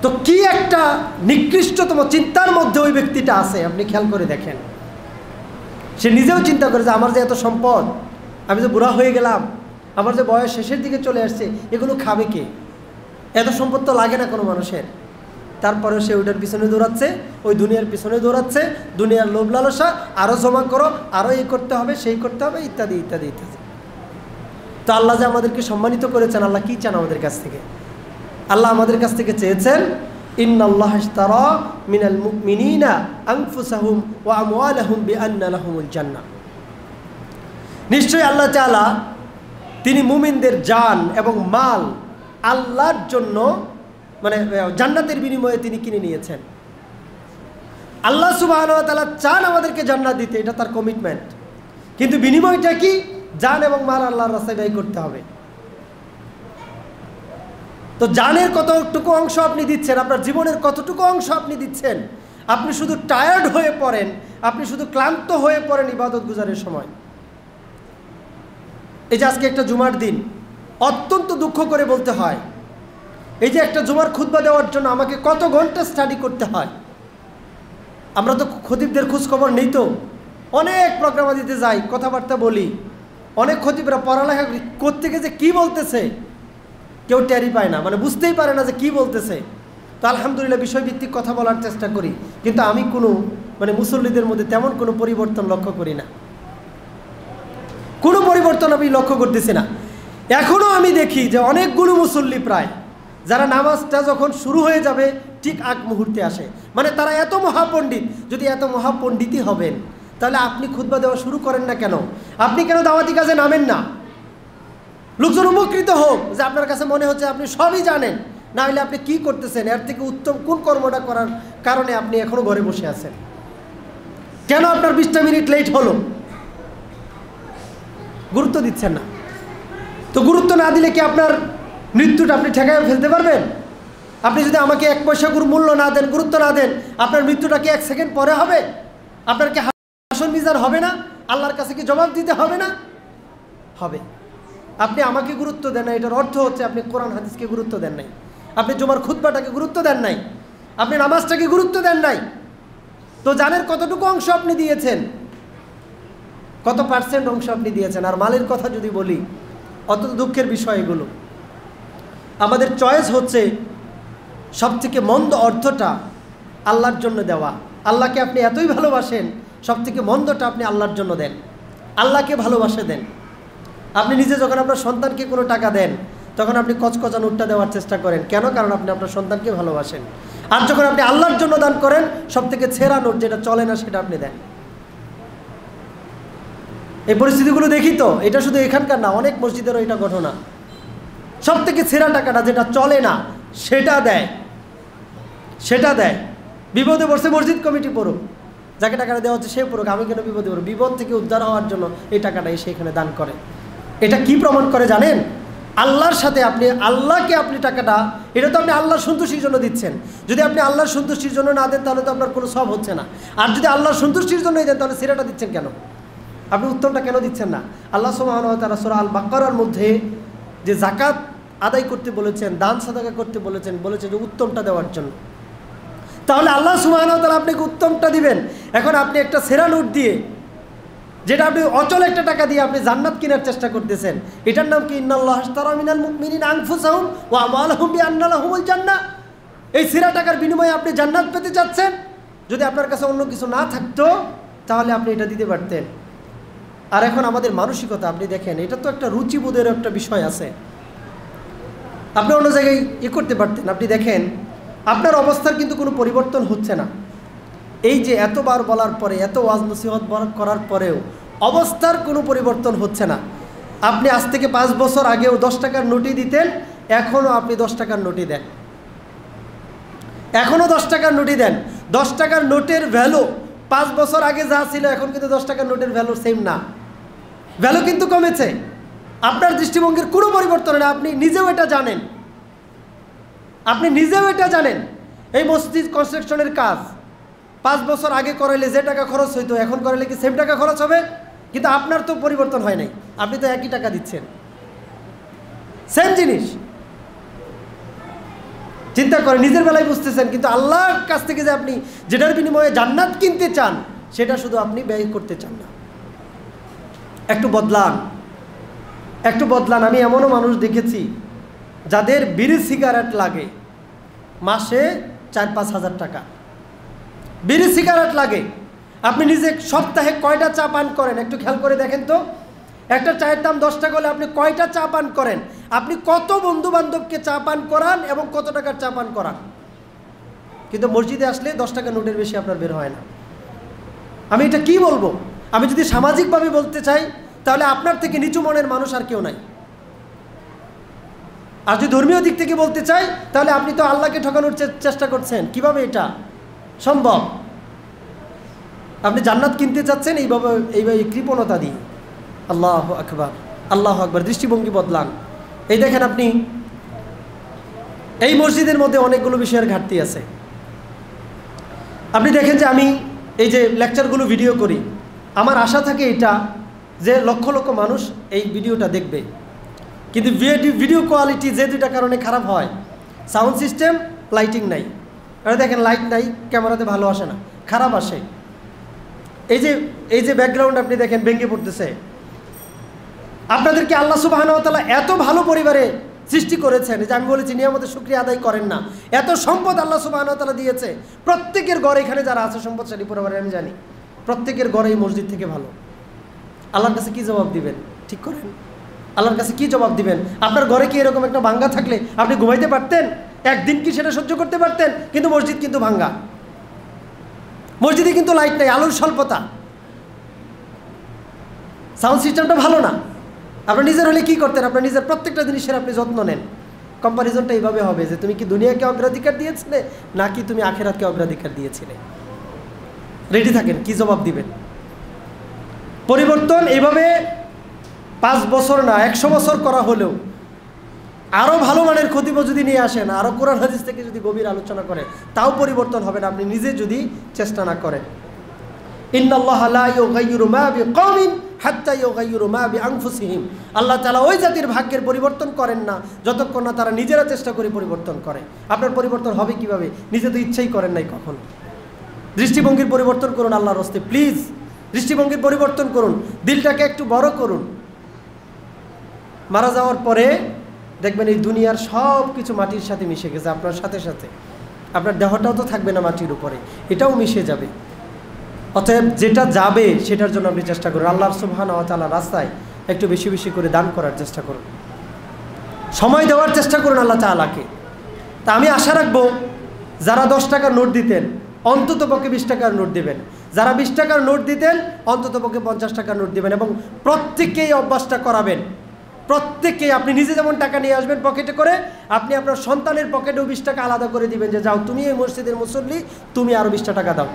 তো কি একটা নিকৃষ্টতম চিন্তার মধ্যে ওই ব্যক্তিটা আছে, আপনি খেয়াল করে দেখেন। সে নিজেও চিন্তা করে যে আমার যে এত সম্পদ, আমি যে বুড়া হয়ে গেলাম, আমার যে বয়স শেষের দিকে চলে আসছে, এগুলো খাবে কে? এত সম্পদ তো লাগে না কোনো মানুষের। তারপরেও সে ওইটার পিছনে দৌড়াচ্ছে, ওই দুনিয়ার পিছনে দৌড়াচ্ছে, দুনিয়ার লোভ লালসা, আরও জমা করো, আরও এই করতে হবে, সেই করতে হবে, ইত্যাদি ইত্যাদি ইত্যাদি। তো আল্লাহ যে আমাদেরকে সম্মানিত করেছেন, আল্লাহ কি চান আমাদের কাছ থেকে? আল্লাহ আমাদের কাছ থেকে চেয়েছেন, ইন্নাল্লাহ ইশতারা মিনাল মুমিনিনা আনফুসাহুম ওয়া আমওয়ালাহুম বিআন্না লাহুমুল জান্নাহ। নিশ্চয়ই আল্লাহ তাআলা তিনি মুমিনদের জান এবং মাল আল্লাহর জন্য, মানে জান্নাতের বিনিময়ে তিনি কিনে নিয়েছেন। আল্লাহ সুবহানাহু ওয়া তাআলা চান আমাদেরকে জান্নাত দিতে, এটা তার কমিটমেন্ট। কিন্তু বিনিময়টা কি? জান এবং মাল আল্লাহর রাস্তায় ব্যয় করতে হবে। তো জানের কতটুকু অংশ আপনি দিচ্ছেন, আপনার জীবনের কতটুকু অংশ আপনি দিচ্ছেন? আপনি শুধু টায়ার্ড হয়ে পড়েন, আপনি শুধু ক্লান্ত হয়ে পড়েন ইবাদত গুজারের সময়। এই যে আজকে একটা জুমার দিন, অত্যন্ত দুঃখ করে বলতে হয়, এই যে একটা জুমার খুতবা দেওয়ার জন্য আমাকে কত ঘন্টা স্টাডি করতে হয়। আমরা তো খতিবদের খোঁজ খবর নেই, তো অনেক প্রোগ্রামে দিতে যাই, কথাবার্তা বলি, অনেক খতিবরা পড়ালেখা করতে গিয়ে যে কী বলতেছে কেউ টেরই পায় না, মানে বুঝতেই পারে না যে কী বলতেছে। তো আলহামদুলিল্লাহ বিষয়ভিত্তিক কথা বলার চেষ্টা করি, কিন্তু আমি কোনো মানে মুসল্লিদের মধ্যে তেমন কোনো পরিবর্তন লক্ষ্য করি না, কোনো পরিবর্তন আমি লক্ষ্য করতেছি না। এখনও আমি দেখি যে অনেকগুলো মুসল্লি প্রায় যারা নামাজটা যখন শুরু হয়ে যাবে ঠিক আগ মুহূর্তে আসে, মানে তারা এত মহাপণ্ডিত। যদি এত মহাপণ্ডিতই হবেন তাহলে আপনি খুতবা দেওয়া শুরু করেন না কেন? আপনি কেন দাওয়াতি কাজে নামেন না? লোকজন উপকৃত হোক, যে আপনার কাছে মনে হচ্ছে আপনি সবই জানেন, না হলে আপনি কি করতেছেন? এর থেকে উত্তম কোন কর্মটা করার কারণে আপনি এখনো ঘরে বসে আছেন? কেন আপনার 20টা মিনিট লেট হলো? গুরুত্ব দিচ্ছেন না। তো গুরুত্ব না দিলে কি আপনার মৃত্যুটা আপনি ঠেকায় ফেলতে পারবেন? আপনি যদি আমাকে 1 পয়সা মূল্য না দেন, গুরুত্ব না দেন, আপনার মৃত্যুটা কি 1 সেকেন্ড পরে হবে? আপনার কি হাসন মিজান হবে না? আল্লাহর কাছে কি জবাব দিতে হবে না? হবে। আপনি আমাকে গুরুত্ব দেন না, এটার অর্থ হচ্ছে আপনি কোরআন হাদিসকে গুরুত্ব দেন নাই, আপনি জুমার খুতবাটাকে গুরুত্ব দেন নাই, আপনি নামাজটাকে গুরুত্ব দেন নাই। তো জানেন কতটুকু অংশ আপনি দিয়েছেন, কত পার্সেন্ট অংশ আপনি দিয়েছেন? আর মালের কথা যদি বলি, অত দুঃখের বিষয় এগুলো। আমাদের চয়েস হচ্ছে সবথেকে মন্দ অর্থটা আল্লাহর জন্য দেওয়া। আল্লাহকে আপনি এতই ভালোবাসেন, সবথেকে মন্দটা আপনি আল্লাহর জন্য দেন, আল্লাহকে ভালোবাসে দেন। আপনি নিজে যখন আপনার সন্তানকে কোনো টাকা দেন, তখন আপনি কচকচা নোটটা দেওয়ার চেষ্টা করেন। কেন? কারণ আপনি আপনার সন্তানকে ভালোবাসেন। আর যখন আপনি আল্লাহর জন্য দান করেন, সবথেকে ছেঁড়া নোট যেটা চলে না সেটা আপনি দেন। এই পরিস্থিতিগুলো দেখি তো, এটা শুধু এখানকার না, অনেক মসজিদেরও এটা ঘটনা। সবথেকে ছেঁড়া টাকাটা যেটা চলে না সেটা দেয়, সেটা দেয়। বিপদে পড়ছে মসজিদ কমিটি পড়ুক, যাকে টাকাটা দেওয়া হচ্ছে সে পড়ুক, আমি কেন বিপদে পড়ব? বিপদ থেকে উদ্ধার হওয়ার জন্য এই টাকাটা এসে এখানে দান করে। এটা কি প্রমাণ করে জানেন? আল্লাহর সাথে আপনি আল্লাহকে আপনি টাকাটা, এটা তো আপনি আল্লাহর সন্তুষ্টির জন্য দিচ্ছেন। যদি আপনি আল্লাহর সন্তুষ্টির জন্য না দেন তাহলে তো আপনার কোনো সব হচ্ছে না। আর যদি আল্লাহর সন্তুষ্টির জন্যই দেন তাহলে সিরাটা দিচ্ছেন কেন? আপনি উত্তমটা কেন দিচ্ছেন না? আল্লাহ সুবহানাহু ওয়া তাআলা সূরা আল বাকারার মধ্যে যে যাকাত আদায় করতে বলেছেন, দান সাদাকা করতে বলেছেন, বলেছেন যে উত্তমটা দেওয়ার জন্য। তাহলে আল্লাহ সুবহানাহু ওয়া তাআলা আপনাকে উত্তমটা দিবেন। এখন আপনি একটা সেরা নোট দিয়ে, যেটা আপনি অচল একটা টাকা দিয়ে আপনি জান্নাত কেনার চেষ্টা করতেছেন, এটার নাম কি? ইন্নাল্লাহা আশতারা মিনাল মুমিনিনা আনফুসাহুম ওয়া আমওয়ালাহুম বিআন্না লাহুমুল জান্নাহ। এই সেরা টাকার বিনিময়ে আপনি জান্নাত পেতে চাচ্ছেন। যদি আপনার কাছে অন্য কিছু না থাকতো তাহলে আপনি এটা দিতে পারতেন। আর এখন আমাদের মানসিকতা আপনি দেখেন, এটা তো একটা রুচিবোধের একটা বিষয় আছে। আপনি অন্য জায়গায় করতে পারতেন। আপনি দেখেন আপনার অবস্থার কিন্তু কোনো পরিবর্তন হচ্ছে না। এই যে এতবার বলার পরে, এত ওয়াজ নসিহত করার পরেও অবস্থার কোনো পরিবর্তন হচ্ছে না। আপনি আজ থেকে 5 বছর আগেও 10 টাকার নোটই দিতেন, এখনও আপনি 10 টাকার নোটই দেন, এখনও 10 টাকার নোটই দেন। 10 টাকার নোটের ভ্যালু 5 বছর আগে যা ছিল এখন কিন্তু 10 টাকার নোটের ভ্যালু সেম না, ভ্যালু কিন্তু কমেছে। আপনার দৃষ্টিভঙ্গির কোনো পরিবর্তন না, আপনি নিজেও এটা জানেন, আপনি নিজেও এটা জানেন। এই মসজিদ কনস্ট্রাকশনের কাজ 5 বছর আগে করাইলে যে টাকা খরচ হইতো এখন করাইলে কি সেম টাকা খরচ হবে? কিন্তু আপনার তো পরিবর্তন হয় নাই, আপনি তো একই টাকা দিচ্ছেন, সেম জিনিস। চিন্তা করে নিজের বেলায় বুঝতেছেন, কিন্তু আল্লাহর কাছ থেকে যে আপনি যেটার বিনিময়ে জান্নাত কিনতে চান সেটা শুধু আপনি ব্যয় করতে চান না। একটু বদলান, একটু বদলান। আমি এমনও মানুষ দেখেছি যাদের বিড়ি সিগারেট লাগে মাসে 4-5 হাজার টাকা, বিড়ি সিগারেট লাগে। আপনি নিজে সপ্তাহে কয়টা চা পান করেন একটু খেয়াল করে দেখেন তো। একটা চায়ের দাম 10 টাকা হলে আপনি কয়টা চা পান করেন? আপনি কত বন্ধু বান্ধবকে চা পান করান এবং কত টাকার চা পান করান? কিন্তু মসজিদে আসলে 10 টাকা নোটের বেশি আপনার বের হয় না। আমি এটা কি বলবো? আমি যদি সামাজিকভাবে বলতে চাই তাহলে আপনার থেকে নিচু মনের মানুষ আর কেউ নাই। আর যদি ধর্মীয় দিক থেকে বলতে চাই তাহলে আপনি তো আল্লাহকে ঠকানোর চেষ্টা করছেন। কিভাবে এটা সম্ভব? আপনি জান্নাত কিনতে চাচ্ছেন এইভাবে কৃপণতা দিয়ে। আল্লাহু আকবার, আল্লাহু আকবার। দৃষ্টিভঙ্গি বদলান। এই দেখেন আপনি এই মসজিদের মধ্যে অনেকগুলো বিষয়ের ঘাটতি আছে। আপনি দেখেন যে আমি এই যে লেকচারগুলো ভিডিও করি, আমার আশা থাকে এটা যে লক্ষ লক্ষ মানুষ এই ভিডিওটা দেখবে। কিন্তু ভিডিও কোয়ালিটি যে দুইটা কারণে খারাপ হয়, সাউন্ড সিস্টেম, লাইটিং নাই। দেখেন লাইট নাই, ক্যামেরাতে ভালো আসে না, খারাপ আসে। এই যে ব্যাকগ্রাউন্ড আপনি দেখেন ভেঙে পড়তেছে। আপনাদেরকে আল্লাহ সুবহানাহু ওয়া তাআলা এত ভালো পরিবারে সৃষ্টি করেছেন যে আমি বলেছি নিয়ামতের শুকরিয়া আদায় করেন না। এত সম্পদ আল্লাহ সুবহানাহু ওয়া তাআলা দিয়েছে, প্রত্যেকের ঘরে এখানে যারা আছে সম্পদশালী পরিবারে আমি জানি প্রত্যেকের ঘরে এই মসজিদ থেকে ভালো। আল্লাহর কাছে কি জবাব দিবেন? ঠিক করেন, আল্লাহর কাছে কি জবাব দিবেন? আপনার ঘরে কি এরকম একটা ভাঙ্গা থাকলে আপনি ঘুমাইতে পারতেন? একদিন কি সেটা সহ্য করতে পারতেন? কিন্তু মসজিদ কিন্তু ভাঙ্গা, মসজিদে কিন্তু লাইট নাই, আলোর স্বল্পতা, সাউন্ড সিস্টেমটা ভালো না। আপনার নিজের হলে কি করতেন? আপনার নিজের প্রত্যেকটা জিনিসের আপনি যত্ন নেন। কম্পারিজনটা এইভাবে হবে যে তুমি কি দুনিয়াকে অগ্রাধিকার দিয়েছিলে নাকি তুমি আখিরাতকে অগ্রাধিকার দিয়েছিলে। রেডি থাকেন, কি জবাব দিবেন। পরিবর্তন এইভাবে 5 বছর না 100 বছর করা হলেও আরও ভালো মানের খতিব যদি নিয়ে আসেন, আরও কোরআন হাদিস থেকে যদি গভীর আলোচনা করে, তাও পরিবর্তন হবে না আপনি নিজে যদি চেষ্টা না করেন। ইন্নাল্লাহা লা ইউগাইয়িরু মা বিকওমিন হাত্তা ইউগাইয়িরু মা বিআনফুসিহিম। আল্লাহ তাআলা ওই জাতির ভাগ্যের পরিবর্তন করেন না যতক্ষণ না তারা নিজেরা চেষ্টা করে পরিবর্তন করে। আপনার পরিবর্তন হবে কিভাবে? নিজে তো ইচ্ছাই করেন নাই কখনো। দৃষ্টিভঙ্গির পরিবর্তন করুন আল্লাহর রাস্তায়, প্লিজ দৃষ্টিভঙ্গির পরিবর্তন করুন, দিলটাকে একটু বড় করুন। মারা যাওয়ার পরে দেখবেন এই দুনিয়ার সব কিছু মাটির সাথে মিশে গেছে, আপনার সাথে সাথে আপনার দেহটাও তো থাকবে না মাটির উপরে, এটাও মিশে যাবে। অতএব যেটা যাবে সেটার জন্য আপনি চেষ্টা করুন। আল্লাহ সুবহানাহু ওয়া তাআলার রাস্তায় একটু বেশি বেশি করে দান করার চেষ্টা করুন, সময় দেওয়ার চেষ্টা করুন আল্লাহ তাআলাকে। তা আমি আশা রাখবো যারা 10 টাকার নোট দিতেন অন্তত পক্ষে 20 টাকার নোট দেবেন, যারা 20 টাকার নোট দিতেন অন্তত পক্ষে 50 টাকার নোট দেবেন, এবং প্রত্যেককেই অভ্যাসটা করাবেন। প্রত্যেককেই আপনি নিজে যেমন টাকা নিয়ে আসবেন পকেটে করে, আপনি আপনার সন্তানের পকেটেও 20 টাকা আলাদা করে দিবেন যে যাও তুমি এই মসজিদের মুসল্লি, তুমি আরও 20 টাকা দাও।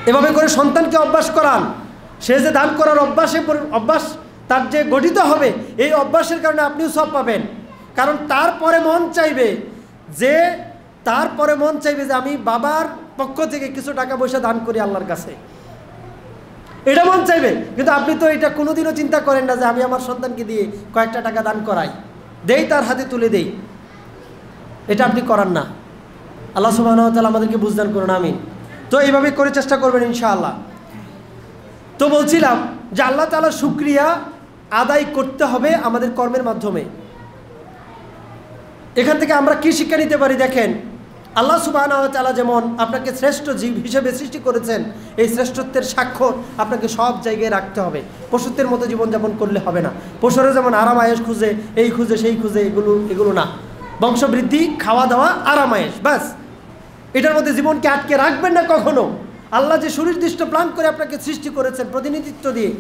এভাবে করে সন্তানকে অভ্যাস করান। সে যে দান করার অভ্যাস তার যে গঠিত হবে, এই অভ্যাসের কারণে আপনিও সব পাবেন। কারণ তারপরে মন চাইবে যে আমি বাবার পক্ষ থেকে কিছু টাকা পয়সা দান করি আল্লাহর কাছে, এটা মন চাইবে। কিন্তু আপনি তো এটা কোনোদিনও চিন্তা করেন না যে আমি আমার সন্তানকে দিয়ে কয়েকটা টাকা দান করাই, দেই তার হাতে তুলে দেই, এটা আপনি করান না। আল্লাহ সুবহানাহু ওয়া তাআলা আমাদেরকে বুঝদান করুন, আমিন। তো এইভাবে করে চেষ্টা করবেন ইনশাআল্লাহ। তো বলছিলাম যে আল্লাহ তাআলার শুকরিয়া আদায় করতে হবে আমাদের কর্মের মাধ্যমে। এখান থেকে আমরা কি শিক্ষা নিতে পারি? দেখেন, আল্লাহ সুবহানাহু ওয়া তাআলা যেমন আপনাকে শ্রেষ্ঠ জীব হিসেবে সৃষ্টি করেছেন, এই শ্রেষ্ঠত্বের স্বাক্ষর আপনাকে সব জায়গায় রাখতে হবে। পশুত্বের মতো জীবনযাপন করলে হবে না। পশুরা যেমন আরাম আয়েশ খুঁজে, এই খুঁজে সেই খুঁজে, এগুলো না। বংশবৃদ্ধি, খাওয়া দাওয়া, আরাম আয়েশ, ব্যাস। এটার মধ্যে জীবনকে আটকে রাখবেন না কখনো। আল্লাহ যে সুনির্দিষ্ট প্ল্যান করে আপনাকে সৃষ্টি করেছেন প্রতিনিধিত্ব দিয়ে,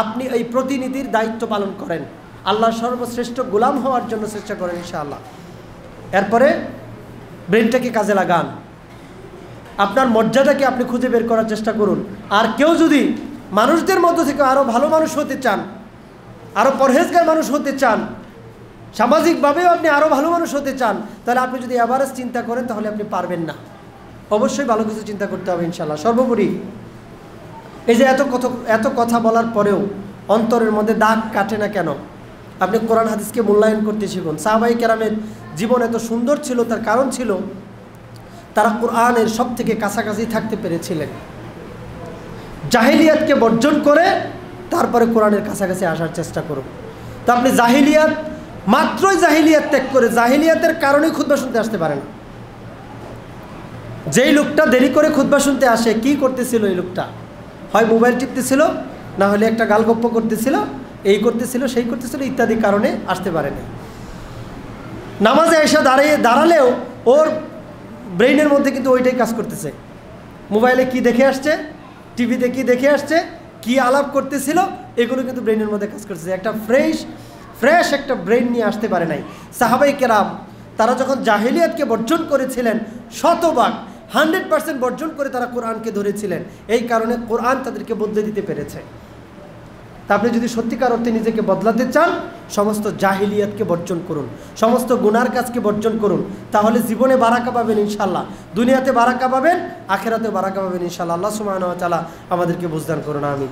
আপনি এই প্রতিনিধির দায়িত্ব পালন করেন, আল্লাহর সর্বশ্রেষ্ঠ গোলাম হওয়ার জন্য চেষ্টা করেন ইনশাআল্লাহ। এরপরে ব্রেনটাকে কাজে লাগান, আপনার মর্যাদাকে আপনি খুঁজে বের করার চেষ্টা করুন। আর কেউ যদি মানুষদের মধ্য থেকে আরও ভালো মানুষ হতে চান, আরও পরহেজগার মানুষ হতে চান, সামাজিকভাবেও আপনি আরও ভালো মানুষ হতে চান, তাহলে আপনি যদি এভারেজ চিন্তা করেন তাহলে আপনি পারবেন না। অবশ্যই ভালো কিছু চিন্তা করতে হবে ইনশাআল্লাহ। সর্বোপরি এই যে এত কথা বলার পরেও অন্তরের মধ্যে দাগ কাটে না কেন? আপনি কোরআন হাদিসকে মূল্যায়ন করতে শিখুন। সাহাবায়ে কেরামের জীবন এত সুন্দর ছিল, তার কারণ ছিল তারা কোরআনের সব থেকে কাছাকাছি থাকতে পেরেছিলেন। জাহিলিয়াতকে বর্জন করে তারপরে কোরআনের কাছাকাছি আসার চেষ্টা করুন। তো আপনি মাত্রই জাহিলিয়াত ত্যাগ করে জাহিলিয়াতের কারণেই খুতবা শুনতে আসতে পারেন। যেই লোকটা দেরি করে খুতবা শুনতে আসে, কি করতেছিল এই লোকটা? হয় মোবাইল টিপতেছিল, না হলে একটা গালগপ্প করতেছিল, এই করতেছিল, সেই করতেছিল, ইত্যাদি কারণে আসতে পারেনি। নামাজে এসে দাঁড়ালেও ওর ব্রেইনের মধ্যে কিন্তু ওইটাই কাজ করতেছে। মোবাইলে কি দেখে আসছে, টিভিতে কি দেখে আসছে, কি আলাপ করতেছিল, এগুলো কিন্তু ব্রেইনের মধ্যে কাজ করতেছে। একটা ফ্রেশ একটা ব্রেইন নিয়ে আসতে পারে নাই। সাহাবায়ে কেরাম তারা যখন জাহিলিয়াতকে বর্জন করেছিলেন, 100% বর্জন করে তারা কোরআনকে ধরেছিলেন। এই কারণে কোরআন তাদেরকে বদলে দিতে পেরেছে। তা আপনি যদি সত্যিকার অর্থে নিজেকে বদলাতে চান, সমস্ত জাহিলিয়াতকে বর্জন করুন, সমস্ত গুনার কাজকে বর্জন করুন, তাহলে জীবনে বারাকা পাবেন ইনশাআল্লাহ, দুনিয়াতে বারাকা পাবেন, আখিরাতে বারাকা পাবেন ইনশাআল্লাহ। আল্লাহ সুবহানাহু ওয়া তাআলা আমাদেরকে বুঝদান করুন, আমিন।